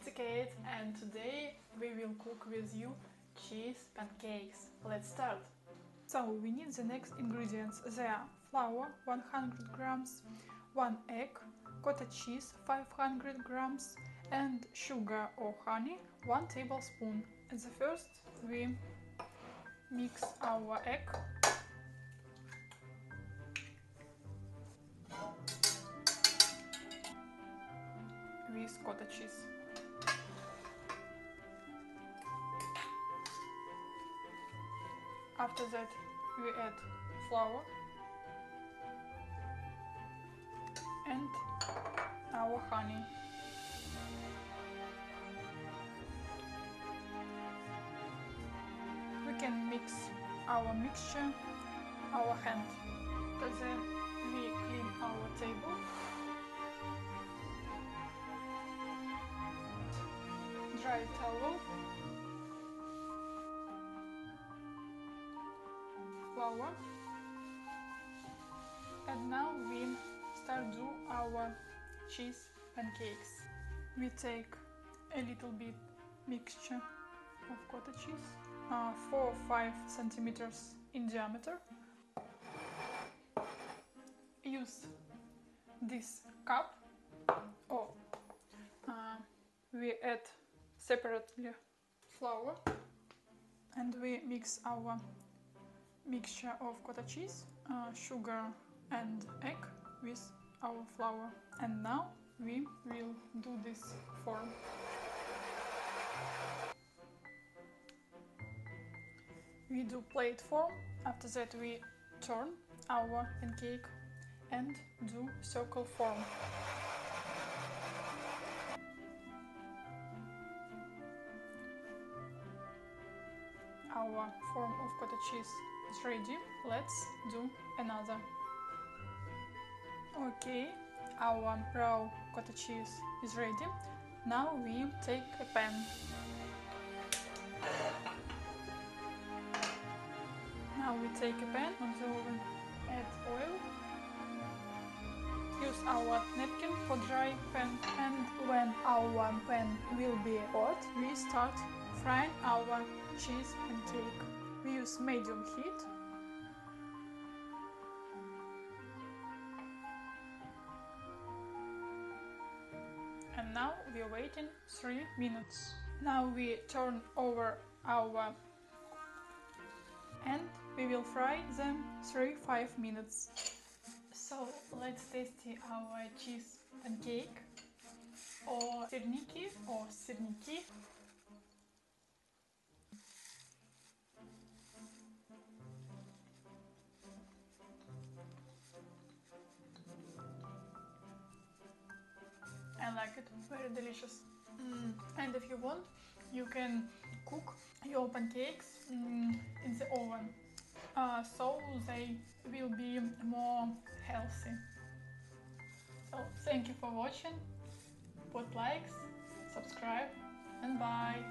it's Kate, and today we will cook with you cheese pancakes. Let's start! So we need the next ingredients. They are flour 100 grams, 1 egg, cottage cheese 500 grams and sugar or honey 1 tablespoon. And the first we mix our egg with cottage cheese. After that we add flour and our honey. We can mix our mixture our hand. Then we clean our table. Dry towel, flour, and now we start do our cheese pancakes. We take a little bit mixture of cottage cheese, 4 or 5 centimeters in diameter. Use this cup, or we add separately flour and we mix our mixture of cottage cheese, sugar and egg with our flour. And now we will do this form. We do plate form. After that we turn our pancake and do circle form. Our form of cottage cheese is ready. Let's do another. Okay, our raw cottage cheese is ready. Now we take a pan. Now we take a pan on the oven, add oil, use our napkin for dry pan, and when our pan will be hot, we start frying our cheese pancake. We use medium heat. And now we are waiting 3 minutes. Now we turn over our and we will fry them 3-5 minutes. So let's taste our cheese pancake, or Syrniki or Syrniki. I like it, very delicious. And if you want, you can cook your pancakes in the oven, so they will be more healthy. So thank you for watching, put likes, subscribe, and bye!